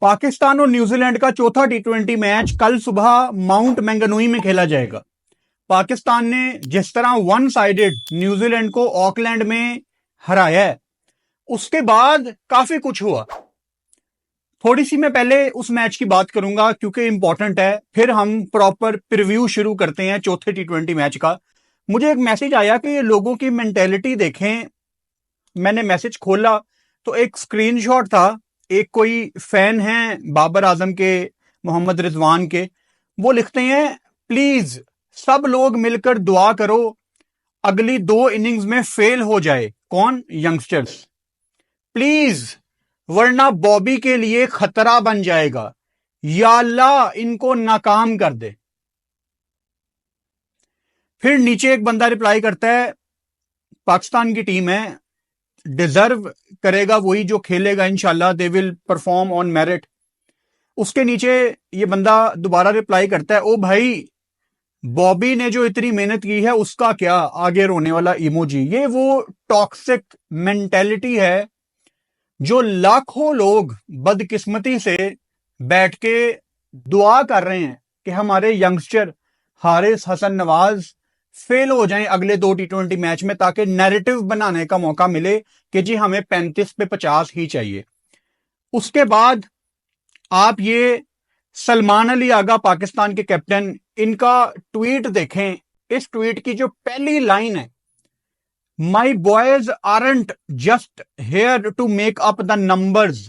पाकिस्तान और न्यूजीलैंड का चौथा टी20 मैच कल सुबह माउंट मैंगनोई में खेला जाएगा। पाकिस्तान ने जिस तरह वन साइडेड न्यूजीलैंड को ऑकलैंड में हराया है, उसके बाद काफी कुछ हुआ। थोड़ी सी मैं पहले उस मैच की बात करूंगा क्योंकि इंपॉर्टेंट है, फिर हम प्रॉपर प्रीव्यू शुरू करते हैं चौथे टी20 मैच का। मुझे एक मैसेज आया कि ये लोगों की मेंटेलिटी देखें। मैंने मैसेज खोला तो एक स्क्रीनशॉट था, एक कोई फैन है बाबर आजम के, मोहम्मद रिजवान के। वो लिखते हैं, प्लीज सब लोग मिलकर दुआ करो अगली 2 इनिंग्स में फेल हो जाए। कौन? यंगस्टर्स। प्लीज, वरना बॉबी के लिए खतरा बन जाएगा। या अल्लाह इनको नाकाम कर दे। फिर नीचे एक बंदा रिप्लाई करता है, पाकिस्तान की टीम है, डिजर्व करेगा वही जो खेलेगा, इंशाल्लाह they will perform on merit. उसके नीचे ये बंदा दोबारा रिप्लाई करता है, ओ भाई बॉबी ने जो इतनी मेहनत की है उसका क्या, आगे रोने वाला इमोजी। ये वो टॉक्सिक मेंटेलिटी है जो लाखों लोग बदकिस्मती से बैठ के दुआ कर रहे हैं कि हमारे यंगस्टर हारिस, हसन, नवाज फेल हो जाएं अगले 2 टी20 मैच में, ताकि नैरेटिव बनाने का मौका मिले कि जी हमें 35 पे 50 ही चाहिए। उसके बाद आप ये सलमान अली आगा, पाकिस्तान के कैप्टन, इनका ट्वीट देखें। इस ट्वीट की जो पहली लाइन है, my boys aren't just here to make up the numbers.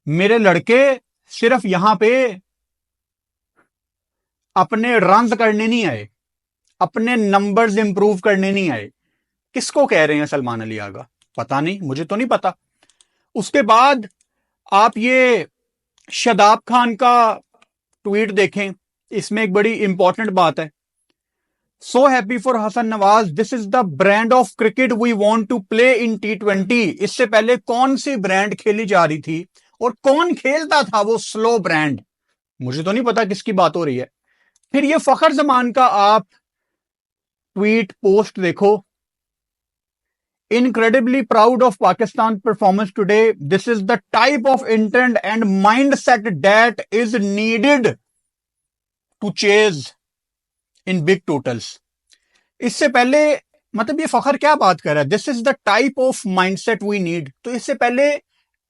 मेरे लड़के सिर्फ यहां पे अपने रन करने नहीं आए, अपने नंबर्स इंप्रूव करने नहीं आए। किसको कह रहे हैं सलमान अली आगा? पता नहीं, मुझे तो नहीं पता। उसके बाद आप ये शादाब खान का ट्वीट देखें, इसमें एक बड़ी इंपॉर्टेंट बात है। So happy for Hasan Nawaz, this is the brand of cricket we want to play in टी20। इससे पहले कौन सी ब्रांड खेली जा रही थी और कौन खेलता था वो स्लो ब्रांड? मुझे तो नहीं पता किसकी बात हो रही है। फिर ये फखर जमान का आप ट्वीट पोस्ट देखो, incredibly proud of Pakistan performance today. This is the type of intent and mindset that is needed to chase in big totals. इससे पहले मतलब ये फखर क्या बात कर रहा है? This is the type of mindset we need. तो इससे पहले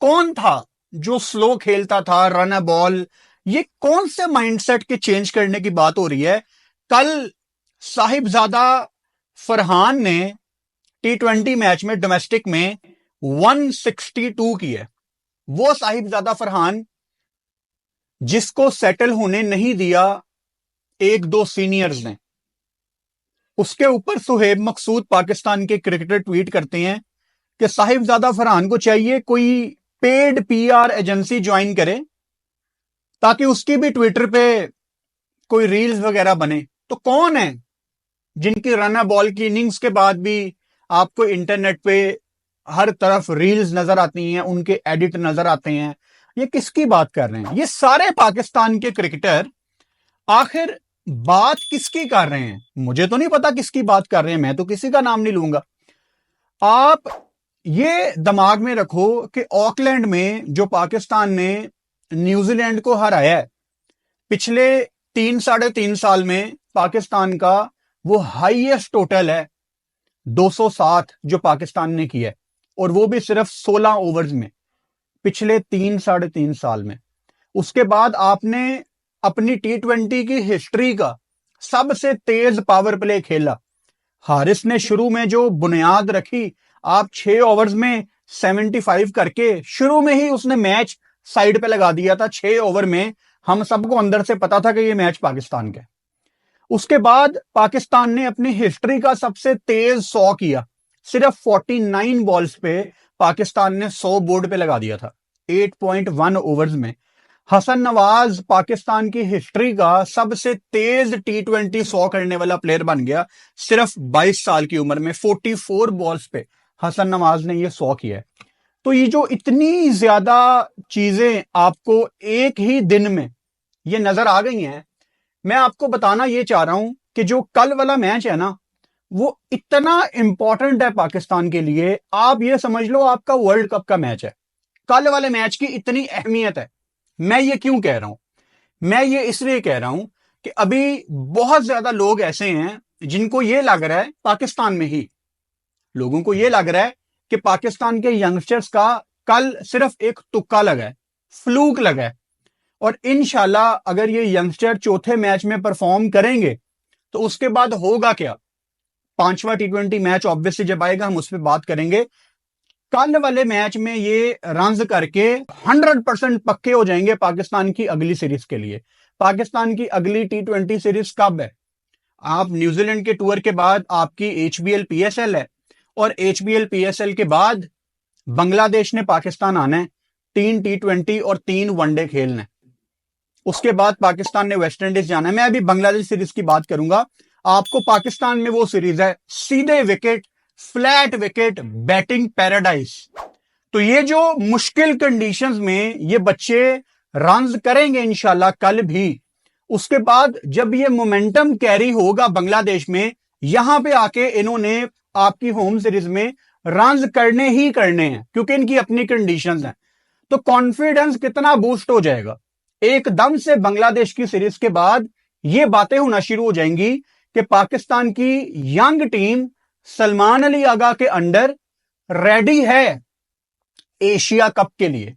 कौन था जो स्लो खेलता था, रन अ बॉल? ये कौन से माइंडसेट के चेंज करने की बात हो रही है? कल साहिबजादा फरहान ने टी20 मैच में डोमेस्टिक में 162 की है। वो साहिबजादा फरहान जिसको सेटल होने नहीं दिया 1-2 सीनियर्स ने। उसके ऊपर सुहेब मकसूद पाकिस्तान के क्रिकेटर ट्वीट करते हैं कि साहिबजादा फरहान को चाहिए कोई पेड पीआर एजेंसी ज्वाइन करे ताकि उसकी भी ट्विटर पे कोई रील्स वगैरह बने। तो कौन है जिनकी रन बॉल की इनिंग्स के बाद भी आपको इंटरनेट पे हर तरफ रील्स नजर आती हैं, उनके एडिट नजर आते हैं? ये किसकी बात कर रहे हैं? ये सारे पाकिस्तान के क्रिकेटर आखिर बात किसकी कर रहे हैं? मुझे तो नहीं पता किसकी बात कर रहे हैं, मैं तो किसी का नाम नहीं लूंगा। आप ये दिमाग में रखो कि ऑकलैंड में जो पाकिस्तान ने न्यूजीलैंड को हराया है, पिछले 3-3.5 साल में पाकिस्तान का वो हाईएस्ट टोटल है 207 जो पाकिस्तान ने किया है, और वो भी सिर्फ 16 ओवर्स में पिछले 3-3.5 साल में। उसके बाद आपने अपनी टी20 की हिस्ट्री का सबसे तेज पावर प्ले खेला। हारिस ने शुरू में जो बुनियाद रखी, आप 6 ओवर्स में 75 करके शुरू में ही उसने मैच साइड पे लगा दिया था। 6 ओवर में हम सबको अंदर से पता था कि ये मैच पाकिस्तान का है। उसके बाद पाकिस्तान ने अपनी हिस्ट्री का सबसे तेज 100 किया। सिर्फ 49 बॉल्स पे पाकिस्तान ने 100 बोर्ड पे लगा दिया था 8.1 ओवर्स में। हसन नवाज पाकिस्तान की हिस्ट्री का सबसे तेज टी20 100 करने वाला प्लेयर बन गया। सिर्फ 22 साल की उम्र में 44 बॉल्स पे हसन नवाज ने ये 100 किया है। तो ये जो इतनी ज्यादा चीजें आपको एक ही दिन में ये नजर आ गई हैं, मैं आपको बताना ये चाह रहा हूं कि जो कल वाला मैच है ना, वो इतना इंपॉर्टेंट है पाकिस्तान के लिए। आप ये समझ लो आपका वर्ल्ड कप का मैच है। कल वाले मैच की इतनी अहमियत है मैं ये क्यों कह रहा हूं? मैं ये इसलिए कह रहा हूं कि अभी बहुत ज्यादा लोग ऐसे हैं जिनको ये लग रहा है, पाकिस्तान में ही लोगों को ये लग रहा है कि पाकिस्तान के यंगस्टर्स का कल सिर्फ एक तुक्का लगा है, फ्लूक लगा है, और इंशाल्लाह अगर ये यंगस्टर चौथे मैच में परफॉर्म करेंगे तो उसके बाद होगा क्या, पांचवा टी20 मैच ऑब्वियसली जब आएगा हम उस पर बात करेंगे। कल वाले मैच में ये रन्स करके 100% पक्के हो जाएंगे पाकिस्तान की अगली सीरीज के लिए। पाकिस्तान की अगली टी20 सीरीज कब है? आप न्यूजीलैंड के टूर के बाद आपकी HBL PSL है, और HBL PSL के बाद बांग्लादेश ने पाकिस्तान आना है, 3 टी20 और 3 वनडे खेलना है। उसके बाद पाकिस्तान ने वेस्ट इंडीज जाना है। मैं अभी बांग्लादेश सीरीज की बात करूंगा। आपको पाकिस्तान में वो सीरीज है सीधे wicket, flat wicket, batting paradise. तो ये जो मुश्किल कंडीशंस में ये बच्चे रन्स करेंगे इंशाल्लाह कल भी, उसके बाद जब ये मोमेंटम कैरी होगा बांग्लादेश में, यहां पे आके इन्होंने आपकी होम सीरीज में रन्स करने ही करने हैं क्योंकि इनकी अपनी कंडीशंस हैं। तो कॉन्फिडेंस कितना बूस्ट हो जाएगा एकदम से। बांग्लादेश की सीरीज के बाद ये बातें होना शुरू हो जाएंगी कि पाकिस्तान की यंग टीम सलमान अली आगा के अंडर रेडी है एशिया कप के लिए।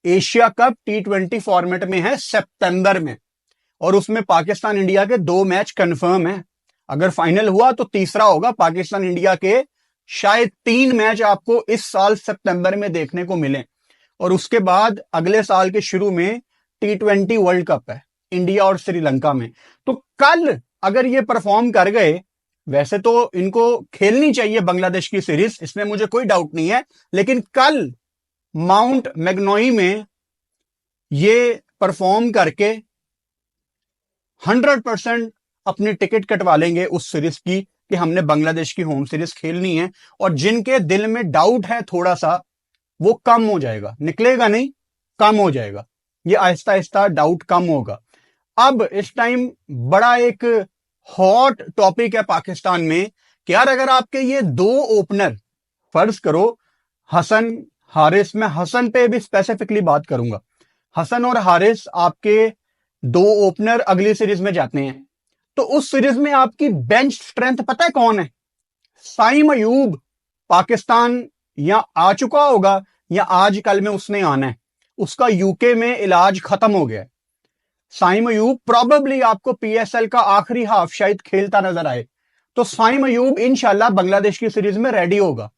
एशिया कप टी20 फॉर्मेट में है सितंबर में, और उसमें पाकिस्तान इंडिया के 2 मैच कंफर्म है। अगर फाइनल हुआ तो तीसरा होगा। पाकिस्तान इंडिया के शायद 3 मैच आपको इस साल सितंबर में देखने को मिले, और उसके बाद अगले साल के शुरू में टी20 वर्ल्ड कप है इंडिया और श्रीलंका में। तो कल अगर ये परफॉर्म कर गए, वैसे तो इनको खेलनी चाहिए बांग्लादेश की सीरीज, इसमें मुझे कोई डाउट नहीं है, लेकिन कल माउंट मैग्नोई में ये परफॉर्म करके 100% अपनी टिकट कटवा लेंगे उस सीरीज की कि हमने बांग्लादेश की होम सीरीज खेलनी है। और जिनके दिल में डाउट है थोड़ा सा, वो कम हो जाएगा, निकलेगा नहीं, कम हो जाएगा। ये आहिस्ता आहिस्ता डाउट कम होगा। अब इस टाइम बड़ा एक हॉट टॉपिक है पाकिस्तान में कि यार अगर आपके ये 2 ओपनर, फर्ज करो हसन हारिस, मैं हसन पे भी स्पेसिफिकली बात करूंगा, हसन और हारिस आपके 2 ओपनर अगली सीरीज में जाते हैं, तो उस सीरीज में आपकी बेंच स्ट्रेंथ पता है कौन है? साइम अयूब पाकिस्तान या आ चुका होगा या आज कल में उसने आना है, उसका यूके में इलाज खत्म हो गया है। साइम अयूब प्रोबेबली आपको PSL का आखिरी हाफ शायद खेलता नजर आए, तो साइम अयूब इंशाल्लाह बांग्लादेश की सीरीज में रेडी होगा,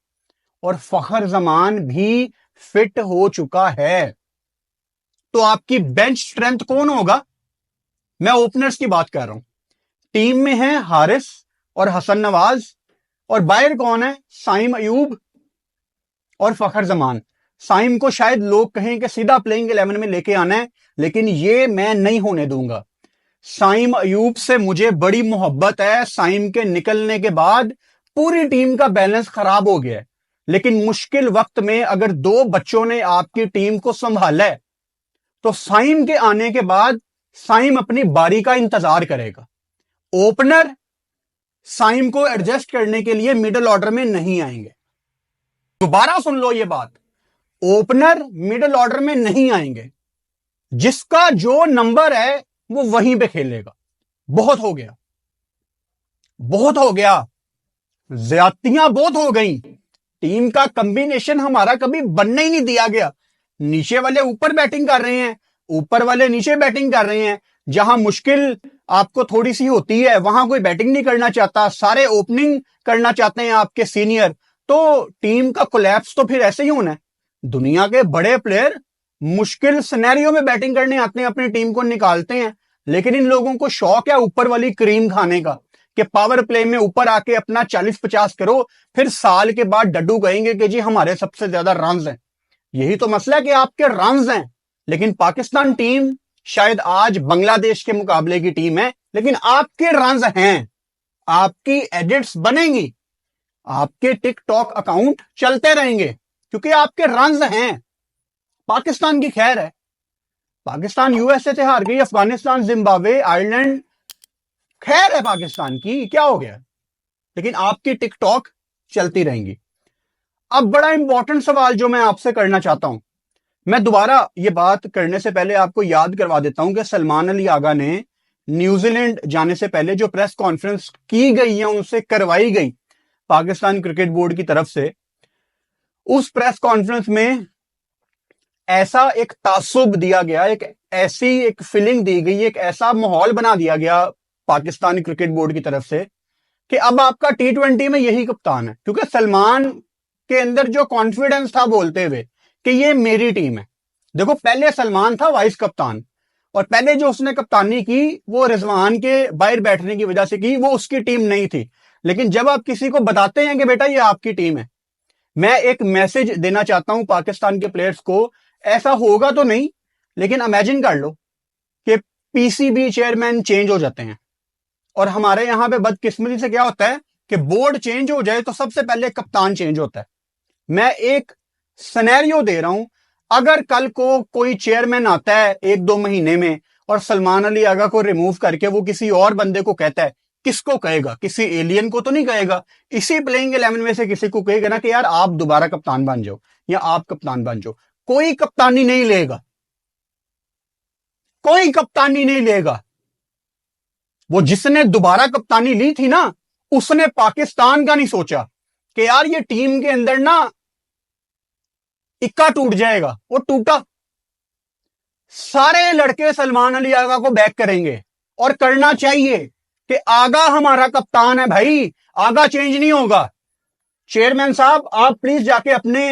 और फखर जमान भी फिट हो चुका है। तो आपकी बेंच स्ट्रेंथ कौन होगा? मैं ओपनर्स की बात कर रहा हूं। टीम में है हारिस और हसन नवाज, और बाहर कौन है? साइम अयूब और फखर जमान। साइम को शायद लोग कहें कि सीधा प्लेइंग 11 में लेके आना है, लेकिन ये मैं नहीं होने दूंगा। साइम अयूब से मुझे बड़ी मोहब्बत है। साइम के निकलने के बाद पूरी टीम का बैलेंस खराब हो गया है, लेकिन मुश्किल वक्त में अगर 2 बच्चों ने आपकी टीम को संभाला है, तो साइम के आने के बाद साइम अपनी बारी का इंतजार करेगा। ओपनर साइम को एडजस्ट करने के लिए मिडिल ऑर्डर में नहीं आएंगे। दोबारा सुन लो ये बात, ओपनर मिडिल ऑर्डर में नहीं आएंगे। जिसका जो नंबर है वो वहीं पे खेलेगा। बहुत हो गया, बहुत हो गया, ज्यादतियां बहुत हो गई। टीम का कॉम्बिनेशन हमारा कभी बनने ही नहीं दिया गया। नीचे वाले ऊपर बैटिंग कर रहे हैं, ऊपर वाले नीचे बैटिंग कर रहे हैं। जहां मुश्किल आपको थोड़ी सी होती है वहां कोई बैटिंग नहीं करना चाहता, सारे ओपनिंग करना चाहते हैं आपके सीनियर। तो टीम का कोलैप्स तो फिर ऐसे ही होना है। दुनिया के बड़े प्लेयर मुश्किल सिनेरियो में बैटिंग करने आते हैं, अपनी टीम को निकालते हैं, लेकिन इन लोगों को शौक है ऊपर वाली क्रीम खाने का कि पावर प्ले में ऊपर आके अपना 40-50 करो, फिर साल के बाद डड्डू कहेंगे कि जी हमारे सबसे ज्यादा रन्स हैं। यही तो मसला है कि आपके रन्स हैं। लेकिन पाकिस्तान टीम शायद आज बांग्लादेश के मुकाबले की टीम है, लेकिन आपके रन्स हैं, आपकी एडिट्स बनेंगी, आपके टिकटॉक अकाउंट चलते रहेंगे क्योंकि आपके रन्स हैं। पाकिस्तान की खैर है, पाकिस्तान USA से हार गई, अफगानिस्तान, जिम्बाब्वे, आयरलैंड, खैर है पाकिस्तान की, क्या हो गया, लेकिन आपकी टिकटॉक चलती रहेंगी। अब बड़ा इंपॉर्टेंट सवाल जो मैं आपसे करना चाहता हूं, मैं दोबारा ये बात करने से पहले आपको याद करवा देता हूं कि सलमान अली आगा ने न्यूजीलैंड जाने से पहले जो प्रेस कॉन्फ्रेंस की गई है, उनसे करवाई गई पाकिस्तान क्रिकेट बोर्ड की तरफ से, उस प्रेस कॉन्फ्रेंस में ऐसा एक तासुब दिया गया, एक ऐसी एक फीलिंग दी गई, एक ऐसा माहौल बना दिया गया पाकिस्तानी क्रिकेट बोर्ड की तरफ से कि अब आपका T20 में यही कप्तान है। क्योंकि सलमान के अंदर जो कॉन्फिडेंस था बोलते हुए कि ये मेरी टीम है। देखो, पहले सलमान था वाइस कप्तान, और पहले जो उसने कप्तानी की वो रिजवान के बाहर बैठने की वजह से की, वो उसकी टीम नहीं थी। लेकिन जब आप किसी को बताते हैं कि बेटा ये आपकी टीम है, मैं एक मैसेज देना चाहता हूं पाकिस्तान के प्लेयर्स को, ऐसा होगा तो नहीं, लेकिन इमेजिन कर लो कि पीसीबी चेयरमैन चेंज हो जाते हैं, और हमारे यहां पे बदकिस्मती से क्या होता है कि बोर्ड चेंज हो जाए तो सबसे पहले कप्तान चेंज होता है। मैं एक सिनेरियो दे रहा हूं, अगर कल को कोई चेयरमैन आता है 1-2 महीने में और सलमान अली आगा को रिमूव करके वो किसी और बंदे को कहता है, किसको कहेगा? किसी एलियन को तो नहीं कहेगा, इसी प्लेइंग 11 में से किसी को कहेगा ना कि यार आप दोबारा कप्तान बन जाओ या आप कप्तान बन जाओ। कोई कप्तानी नहीं लेगा, कोई कप्तानी नहीं लेगा। वो जिसने दोबारा कप्तानी ली थी ना, उसने पाकिस्तान का नहीं सोचा कि यार ये टीम के अंदर ना इक्का टूट जाएगा। वो टूटा। सारे लड़के सलमान अली आगा को बैक करेंगे, और करना चाहिए कि आगा हमारा कप्तान है भाई, आगा चेंज नहीं होगा। चेयरमैन साहब, आप प्लीज जाके अपने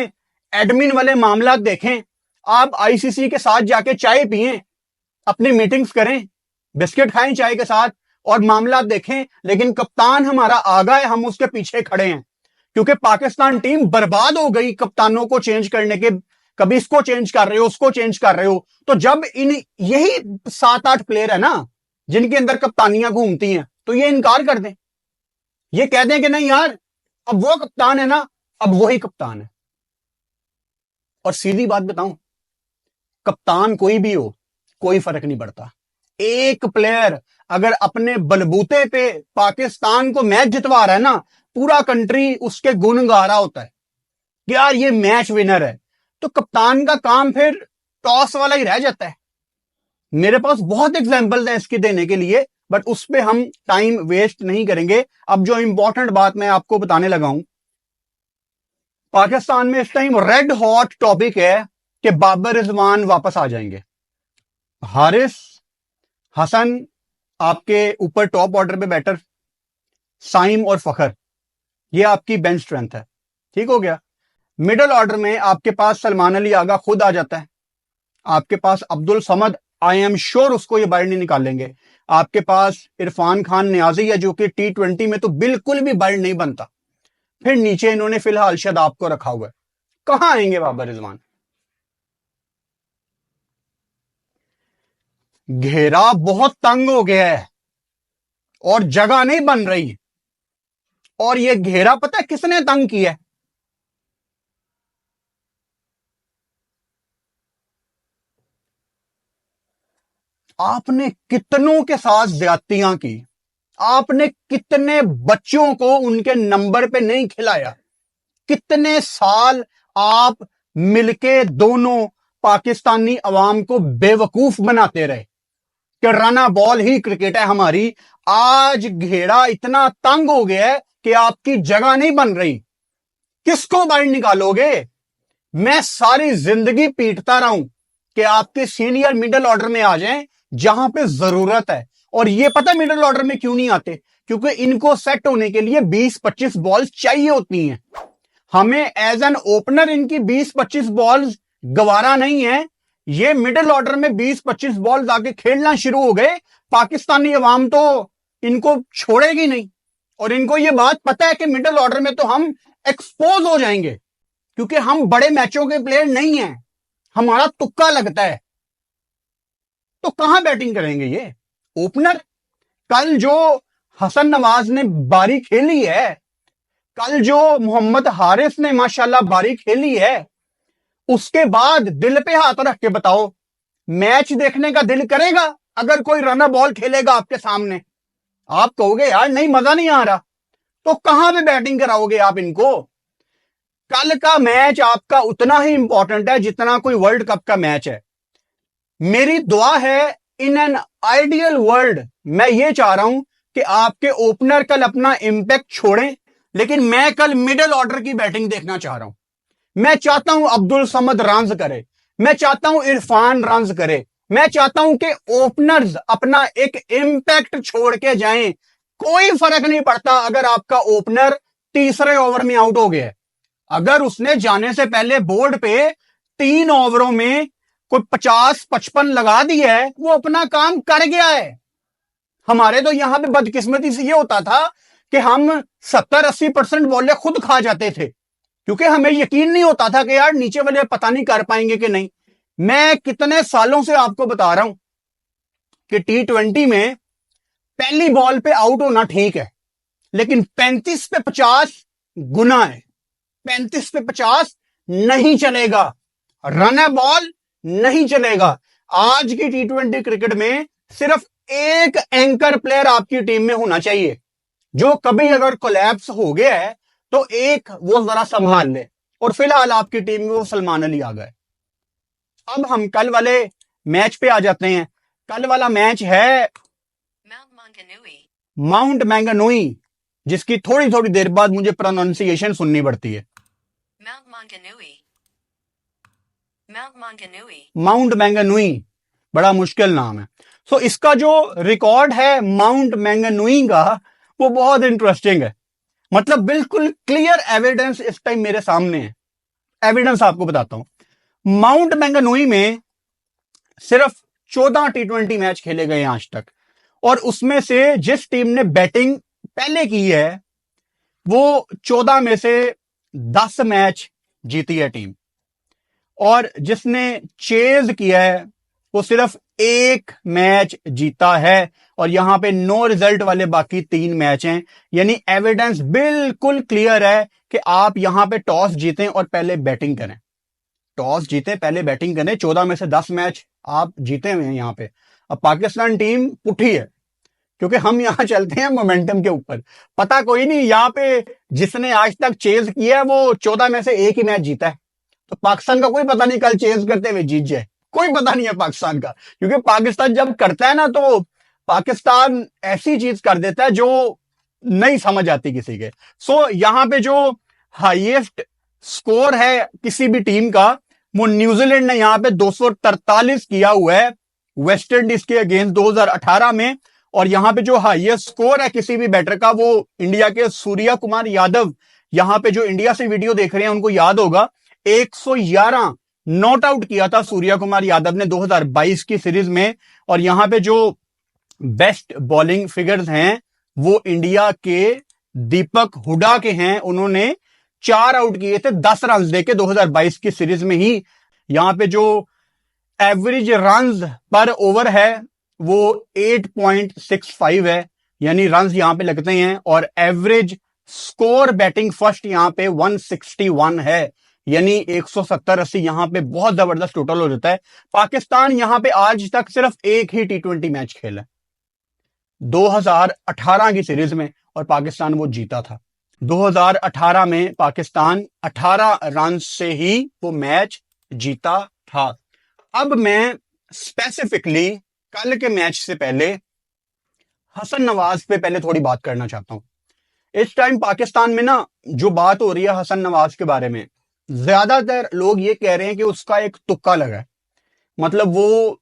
एडमिन वाले मामला देखें, आप आईसीसी के साथ जाके चाय पिएं, अपनी मीटिंग्स करें, बिस्किट खाएं चाय के साथ, और मामला देखें। लेकिन कप्तान हमारा आगा है, हम उसके पीछे खड़े हैं। क्योंकि पाकिस्तान टीम बर्बाद हो गई कप्तानों को चेंज करने के, कभी इसको चेंज कर रहे हो, उसको चेंज कर रहे हो। तो जब इन यही 7-8 प्लेयर है ना जिनके अंदर कप्तानियां घूमती हैं, तो ये इनकार कर दें, ये कह दें कि नहीं यार अब वो कप्तान है ना, अब वही कप्तान है। और सीधी बात बताऊं, कप्तान कोई भी हो, कोई फर्क नहीं पड़ता। एक प्लेयर अगर अपने बलबूते पे पाकिस्तान को मैच जितवा रहा है ना, पूरा कंट्री उसके गुण गा रहा होता है कि यार ये मैच विनर है। तो कप्तान का काम फिर टॉस वाला ही रह जाता है। मेरे पास बहुत एग्जांपल्स हैं इसके देने के लिए, बट उस पे हम टाइम वेस्ट नहीं करेंगे। अब जो इंपॉर्टेंट बात मैं आपको बताने लगा हूं, पाकिस्तान में इस टाइम रेड हॉट टॉपिक है कि बाबर रिजवान वापस आ जाएंगे। हारिस हसन आपके ऊपर टॉप ऑर्डर पे बैटर, साइम और फखर, ये आपकी बेंच स्ट्रेंथ है। ठीक हो गया। मिडिल ऑर्डर में आपके पास सलमान अली आगा खुद आ जाता है, आपके पास Abdul Samad, I am sure उसको ये बाहर नहीं निकालेंगे। आपके पास इरफान खान नियाजी है जो कि T20 में तो बिल्कुल भी बाहर नहीं बनता। फिर नीचे इन्होंने फिलहाल शादाब को रखा हुआ है। कहां आएंगे बाबर रिजवान? घेरा बहुत तंग हो गया है और जगह नहीं बन रही। और ये घेरा पता है किसने तंग किया है? आपने कितनों के साथ ज्यादतियां की, आपने कितने बच्चों को उनके नंबर पे नहीं खिलाया, कितने साल आप मिलके दोनों पाकिस्तानी अवाम को बेवकूफ बनाते रहे कि रना बॉल ही क्रिकेट है हमारी। आज घेरा इतना तंग हो गया है कि आपकी जगह नहीं बन रही। किसको बाहर निकालोगे? मैं सारी जिंदगी पीटता रहा हूं कि आपके सीनियर मिडिल ऑर्डर में आ जाएं जहां पे जरूरत है। और ये पता मिडिल ऑर्डर में क्यों नहीं आते? क्योंकि इनको सेट होने के लिए 20-25 बॉल्स चाहिए होती हैं। हमें एज एन ओपनर इनकी 20-25 बॉल्स गवारा नहीं है। ये मिडिल ऑर्डर में 20-25 बॉल्स आके खेलना शुरू हो गए, पाकिस्तानी अवाम तो इनको छोड़ेगी नहीं। और इनको ये बात पता है कि मिडिल ऑर्डर में तो हम एक्सपोज हो जाएंगे, क्योंकि हम बड़े मैचों के प्लेयर नहीं हैं, हमारा तुक्का लगता है। तो कहां बैटिंग करेंगे ये ओपनर? कल जो हसन नवाज ने बारी खेली है, कल जो मोहम्मद हारिस ने माशाल्लाह बारी खेली है, उसके बाद दिल पे हाथ रख के बताओ, मैच देखने का दिल करेगा अगर कोई रनर बॉल खेलेगा आपके सामने? आप कहोगे यार नहीं, मजा नहीं आ रहा। तो कहां पे बैटिंग कराओगे आप इनको? कल का मैच आपका उतना ही इंपॉर्टेंट है जितना कोई वर्ल्ड कप का मैच है। मेरी दुआ है, इन एन आइडियल वर्ल्ड मैं ये चाह रहा हूं कि आपके ओपनर कल अपना इंपैक्ट छोड़ें, लेकिन मैं कल मिडिल ऑर्डर की बैटिंग देखना चाह रहा हूं। मैं चाहता हूं अब्दुल समद रन्स करे, मैं चाहता हूं इरफान रन्स करे, मैं चाहता हूं कि ओपनर्स अपना एक इंपैक्ट छोड़ के जाएं। कोई फर्क नहीं पड़ता अगर आपका ओपनर तीसरे ओवर में आउट हो गया, अगर उसने जाने से पहले बोर्ड पे 3 ओवरों में कोई 50-55 लगा दिया है, वो अपना काम कर गया है। हमारे तो यहां पे बदकिस्मती से ये होता था कि हम 70-80% बॉलें खुद खा जाते थे, क्योंकि हमें यकीन नहीं होता था कि यार नीचे वाले पता नहीं कर पाएंगे कि नहीं। मैं कितने सालों से आपको बता रहा हूं कि T20 में पहली बॉल पे आउट होना ठीक है, लेकिन 35 पे 50 गुना है। 35 पे 50 नहीं चलेगा, रन है बॉल नहीं चलेगा। आज की T20 क्रिकेट में सिर्फ एक एंकर प्लेयर आपकी टीम में होना चाहिए, जो कभी अगर कोलैप्स हो गया है तो एक वो जरा संभाल ले, और फिलहाल आपकी टीम में वो सलमान अली आ गए। अब हम कल वाले मैच पे आ जाते हैं। कल वाला मैच है माउंट मैंगानुई, जिसकी थोड़ी थोड़ी देर बाद मुझे प्रोनाउंसिएशन सुननी पड़ती है। माउंट मैंगानुई बड़ा मुश्किल नाम है। सो इसका जो रिकॉर्ड है माउंट मैंगानुई का, वो बहुत इंटरेस्टिंग है। मतलब बिल्कुल क्लियर एविडेंस इस टाइम मेरे सामने है। एविडेंस आपको बताता हूं। माउंट मैंगानुई में सिर्फ 14 T20 मैच खेले गए आज तक, और उसमें से जिस टीम ने बैटिंग पहले की है वो 14 में से 10 मैच जीती है टीम, और जिसने चेज किया है वो सिर्फ एक मैच जीता है, और यहां पे नो रिजल्ट वाले बाकी 3 मैच हैं। यानी एविडेंस बिल्कुल क्लियर है कि आप यहां पे टॉस जीतें और पहले बैटिंग करें। टॉस जीते पहले बैटिंग करें। 14 में से 10 मैच आप जीते हुए हैं यहां पे। अब पाकिस्तान टीम पुठी है, क्योंकि हम यहां चलते हैं मोमेंटम के ऊपर। पता कोई नहीं, यहां पे जिसने आज तक चेज किया है वो 14 में से एक ही मैच जीता है, तो पाकिस्तान का कोई पता नहीं कल चेज करते हुए जीत जाए। कोई पता नहीं है पाकिस्तान का, क्योंकि पाकिस्तान जब करता है ना तो पाकिस्तान ऐसी चीज कर देता है जो नहीं समझ आती किसी के। सो यहां पे जो हाईएस्ट स्कोर है किसी भी टीम का, वो न्यूजीलैंड ने यहां पे 243 किया हुआ है वेस्ट इंडीज के अगेंस्ट 2018 में। और यहां पे जो हाईएस्ट स्कोर है किसी भी बैटर का, वो इंडिया के सूर्या कुमार यादव, यहां पे जो इंडिया से वीडियो देख रहे हैं उनको याद होगा, 111 नॉट आउट किया था सूर्या कुमार यादव ने 2022 की सीरीज में। और यहां पे जो बेस्ट बॉलिंग फिगर्स हैं वो इंडिया के दीपक हुडा के हैं। उन्होंने 4 आउट किए थे 10 रन देके 2022 की सीरीज में ही। यहां पे जो एवरेज रन्स पर ओवर है वो 8.65 है, यानी रन्स यहां पे लगते हैं। और एवरेज स्कोर बैटिंग फर्स्ट यहां पे 161 है, यानी 170-80 यहां पे बहुत जबरदस्त टोटल हो जाता है। पाकिस्तान यहां पे आज तक सिर्फ एक ही T20 मैच खेला 2018 की सीरीज में, और पाकिस्तान वो जीता था। 2018 में पाकिस्तान 18 रन से ही वो मैच जीता था। अब मैं स्पेसिफिकली कल के मैच से पहले हसन नवाज पे पहले थोड़ी बात करना चाहता हूं। इस टाइम पाकिस्तान में ना जो बात हो रही है हसन नवाज के बारे में, ज्यादातर लोग ये कह रहे हैं कि उसका एक तुक्का लगा है। मतलब वो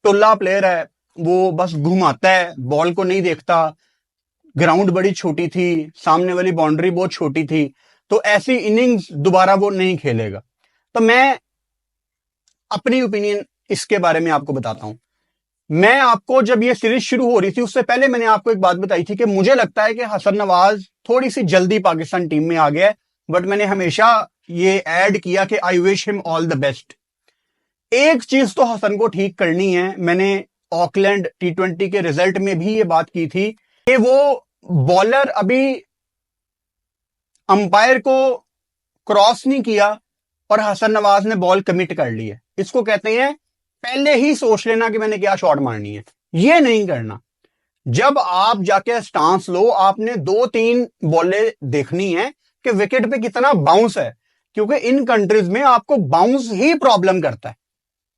टुल्ला प्लेयर है, वो बस घुमाता है, बॉल को नहीं देखता, ग्राउंड बड़ी छोटी थी, सामने वाली बाउंड्री बहुत छोटी थी, तो ऐसी इनिंग्स दोबारा वो नहीं खेलेगा। तो मैं अपनी ओपिनियन इसके बारे में आपको बताता हूं। मैं आपको जब ये सीरीज शुरू हो रही थी उससे पहले मैंने आपको एक बात बताई थी कि मुझे लगता है कि हसन नवाज थोड़ी सी जल्दी पाकिस्तान टीम में आ गया है, बट मैंने हमेशा ये ऐड किया कि I wish him all the best. एक चीज तो हसन को ठीक करनी है। मैंने ऑकलैंड T20 के रिजल्ट में भी ये बात की थी कि वो बॉलर अभी अंपायर को क्रॉस नहीं किया और हसन नवाज ने बॉल कमिट कर ली है। इसको कहते हैं पहले ही सोच लेना कि मैंने क्या शॉट मारनी है। ये नहीं करना। जब आप जाके स्टांस लो, आपने 2-3 बॉलें देखनी है कि विकेट पे कितना बाउंस है। क्योंकि इन कंट्रीज में आपको बाउंस ही प्रॉब्लम करता है,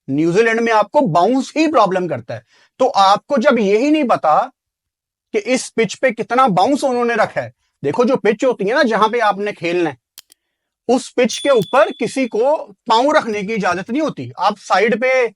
न्यूजीलैंड में आपको बाउंस ही प्रॉब्लम करता है। तो आपको जब यही नहीं पता कि इस पिच पे कितना बाउंस उन्होंने रखा है, देखो जो पिच होती है ना जहां पे आपने खेलना है, उस पिच के ऊपर किसी को पांव रखने की इजाजत नहीं होती। आप साइड पे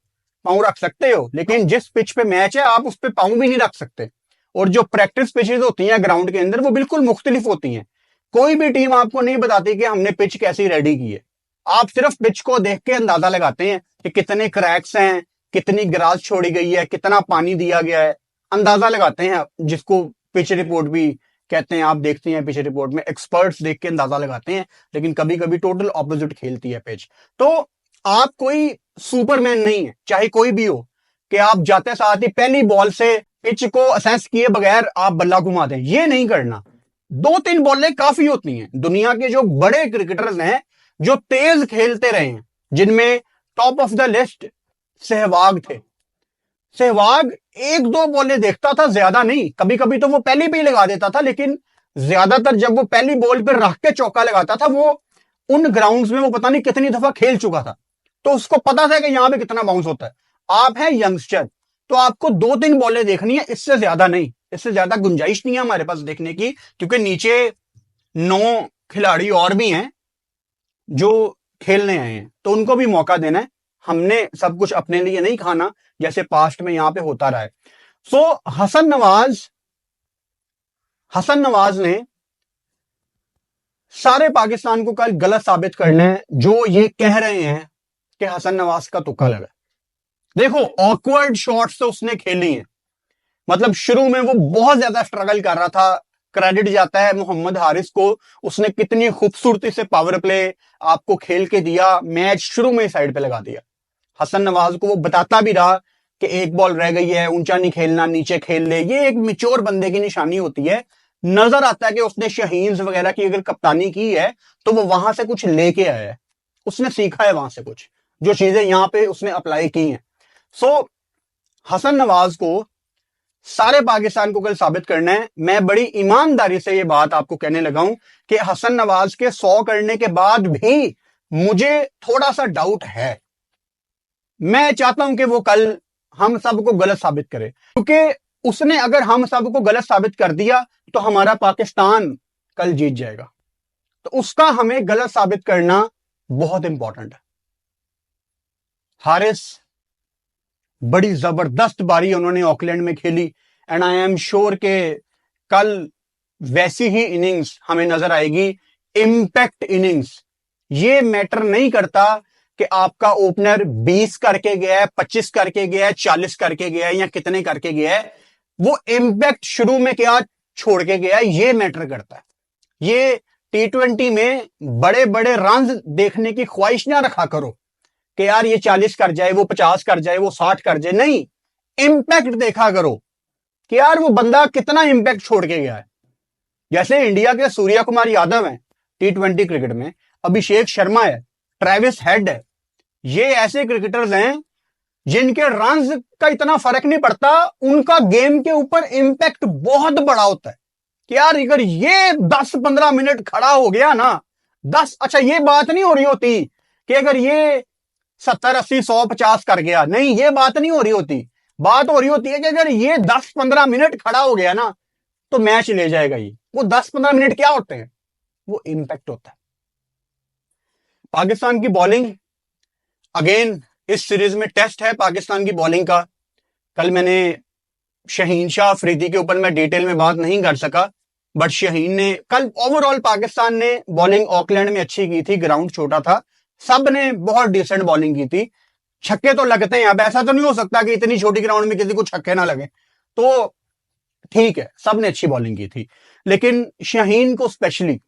पांव रख सकते हो, लेकिन जिस पिच पे मैच है आप उस पे पांव भी नहीं रख सकते। और जो प्रैक्टिस पिचेस होती हैं ग्राउंड के अंदर वो बिल्कुल मुख्तलिफ होती हैं। कोई भी टीम आपको नहीं बताती कि हमने पिच कैसी रेडी की है। आप सिर्फ पिच को देख के अंदाजा लगाते हैं कि कितने क्रैक्स हैं, कितनी ग्रास छोड़ी गई है, कितना पानी दिया गया है, अंदाजा लगाते हैं, जिसको पिच रिपोर्ट भी कहते हैं। आप देखते हैं पिच रिपोर्ट में एक्सपर्ट्स देख के अंदाजा लगाते हैं, लेकिन कभी कभी टोटल ऑपोजिट खेलती है पिच। तो आप कोई सुपरमैन नहीं है, चाहे कोई भी हो, कि आप जाते साथ ही पहली बॉल से पिच को असेस किए बगैर आप बल्ला घुमा दें। ये नहीं करना। 2-3 बॉलें काफी होती हैं। दुनिया के जो बड़े क्रिकेटर्स हैं जो तेज खेलते रहे हैं, जिनमें top of the list Sehwag थे। सहवाग 1-2 बॉलें देखता था, ज्यादा नहीं। कभी कभी तो वो पहली पे ही लगा देता था, लेकिन ज्यादातर जब वो पहली बॉल पर रख के चौका लगाता था, वो उन ग्राउंड्स में वो पता नहीं कितनी दफा खेल चुका था, तो उसको पता था कि यहां पे कितना बाउंस होता है। आप हैं यंगस्टर, तो आपको 2-3 बॉलें देखनी है, इससे ज्यादा नहीं। इससे ज्यादा गुंजाइश नहीं है हमारे पास देखने की, क्योंकि नीचे 9 खिलाड़ी और भी हैं जो खेलने आए हैं, तो उनको भी मौका देना है। हमने सब कुछ अपने लिए नहीं खाना, जैसे पास्ट में यहां पे होता रहा है। सो हसन नवाज ने सारे पाकिस्तान को कल गलत साबित करना है जो ये कह रहे हैं कि हसन नवाज का तुक्का लगा। देखो ऑकवर्ड शॉट्स तो उसने खेली हैं, मतलब शुरू में वो बहुत ज्यादा स्ट्रगल कर रहा था। क्रेडिट जाता है मोहम्मद हारिस को, उसने कितनी खूबसूरती से पावर प्ले आपको खेल के दिया, मैच शुरू में साइड पे लगा दिया। हसन नवाज को वो बताता भी रहा कि एक बॉल रह गई है, ऊंचा नहीं खेलना, नीचे खेल ले। ये एक मिच्योर बंदे की निशानी होती है। नजर आता है कि उसने शाहीन्स वगैरह की अगर कप्तानी की है तो वो वहां से कुछ लेके आया है, उसने सीखा है वहां से कुछ, जो चीजें यहां पे उसने अप्लाई की हैं। सो हसन नवाज को सारे पाकिस्तान को कल साबित करना है। मैं बड़ी ईमानदारी से ये बात आपको कहने लगा हूं कि हसन नवाज के 100 करने के बाद भी मुझे थोड़ा सा डाउट है। मैं चाहता हूं कि वो कल हम सबको गलत साबित करे, क्योंकि उसने अगर हम सबको गलत साबित कर दिया तो हमारा पाकिस्तान कल जीत जाएगा। तो उसका हमें गलत साबित करना बहुत इंपॉर्टेंट है। हारिस बड़ी जबरदस्त बारी उन्होंने ऑकलैंड में खेली, एंड आई एम श्योर के कल वैसी ही इनिंग्स हमें नजर आएगी, इंपैक्ट इनिंग्स। ये मैटर नहीं करता कि आपका ओपनर 20 करके गया है, 25 करके गया है, 40 करके गया है या कितने करके गया है, वो इंपैक्ट शुरू में क्या छोड़ के गया है, ये मैटर करता है। ये T20 में बड़े बड़े रन देखने की ख्वाहिश ना रखा करो कि यार ये 40 कर जाए, वो 50 कर जाए, वो 60 कर जाए। नहीं, इंपैक्ट देखा करो कि यार वो बंदा कितना इंपैक्ट छोड़ के गया है। जैसे इंडिया के सूर्या कुमार यादव हैं T20 क्रिकेट में, अभिषेक शर्मा है, ट्रेविस हेड है, ये ऐसे क्रिकेटर्स हैं जिनके रन्स का इतना फर्क नहीं पड़ता, उनका गेम के ऊपर इंपैक्ट बहुत बड़ा होता है कि यार अगर ये 10-15 मिनट खड़ा हो गया ना, 10, अच्छा ये बात नहीं हो रही होती कि अगर ये 70, 80, 100, 50 कर गया, नहीं, ये बात नहीं हो रही होती। बात हो रही होती है कि अगर ये 10-15 मिनट खड़ा हो गया ना तो मैच ले जाएगा। ये वो 10-15 मिनट क्या होते हैं, वो इंपैक्ट होता है। पाकिस्तान की बॉलिंग अगेन इस सीरीज में टेस्ट है पाकिस्तान की बॉलिंग का। कल मैंने शाहीन शाह अफरीदी के ऊपर मैं डिटेल में बात नहीं कर सका, बट शाहीन ने कल ओवरऑल पाकिस्तान ने बॉलिंग ऑकलैंड में अच्छी की थी, ग्राउंड छोटा था, सब ने बहुत डिसेंट बॉलिंग की थी। छक्के तो लगते हैं, अब ऐसा तो नहीं हो सकता कि इतनी छोटी ग्राउंड में किसी को छक्के ना लगे, तो ठीक है, सब ने अच्छी बॉलिंग की थी। लेकिन शाहीन को स्पेशली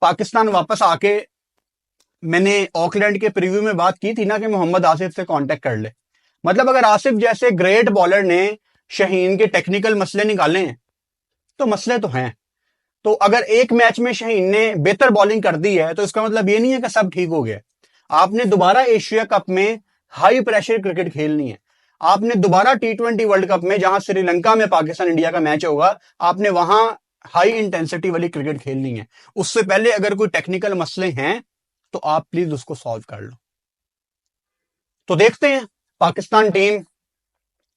पाकिस्तान वापस आके, मैंने ऑकलैंड के प्रीव्यू में बात की थी ना कि मोहम्मद आसिफ से कांटेक्ट कर ले। मतलब अगर आसिफ जैसे ग्रेट बॉलर ने शाहीन के टेक्निकल मसले निकाले हैं तो मसले तो हैं। तो अगर एक मैच में शाहीन ने बेहतर बॉलिंग कर दी है तो इसका मतलब ये नहीं है कि सब ठीक हो गया। आपने दोबारा एशिया कप में हाई प्रेशर क्रिकेट खेलनी है, आपने दोबारा T20 वर्ल्ड कप में जहां श्रीलंका में पाकिस्तान इंडिया का मैच होगा, आपने वहां हाई इंटेंसिटी वाली क्रिकेट खेलनी है। उससे पहले अगर कोई टेक्निकल मसले हैं तो आप प्लीज उसको सॉल्व कर लो। तो देखते हैं पाकिस्तान टीम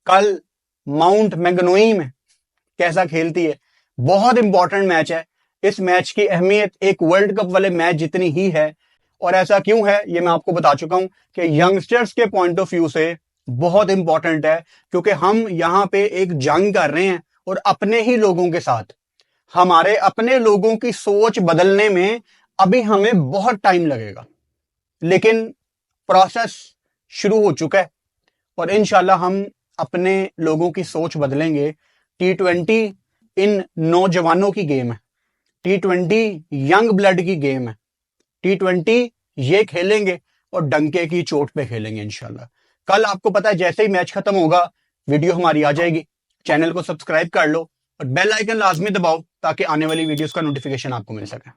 कल माउंट मैगनोई में कैसा खेलती है। बहुत इंपॉर्टेंट मैच है। इस मैच की अहमियत एक वर्ल्ड कप वाले मैच जितनी ही है। और ऐसा क्यों है ये मैं आपको बता चुका हूं कि यंगस्टर्स के पॉइंट ऑफ व्यू से बहुत इंपॉर्टेंट है, क्योंकि हम यहां पे एक जंग कर रहे हैं और अपने ही लोगों के साथ। हमारे अपने लोगों की सोच बदलने में अभी हमें बहुत टाइम लगेगा, लेकिन प्रोसेस शुरू हो चुका है और इंशाल्लाह हम अपने लोगों की सोच बदलेंगे। T20 इन नौजवानों की गेम है, T20 यंग ब्लड की गेम है। T20 ये खेलेंगे और डंके की चोट पे खेलेंगे इंशाल्लाह। कल आपको पता है जैसे ही मैच खत्म होगा वीडियो हमारी आ जाएगी। चैनल को सब्सक्राइब कर लो और बेल आइकन लाजमी दबाओ ताकि आने वाली वीडियोस का नोटिफिकेशन आपको मिल सके।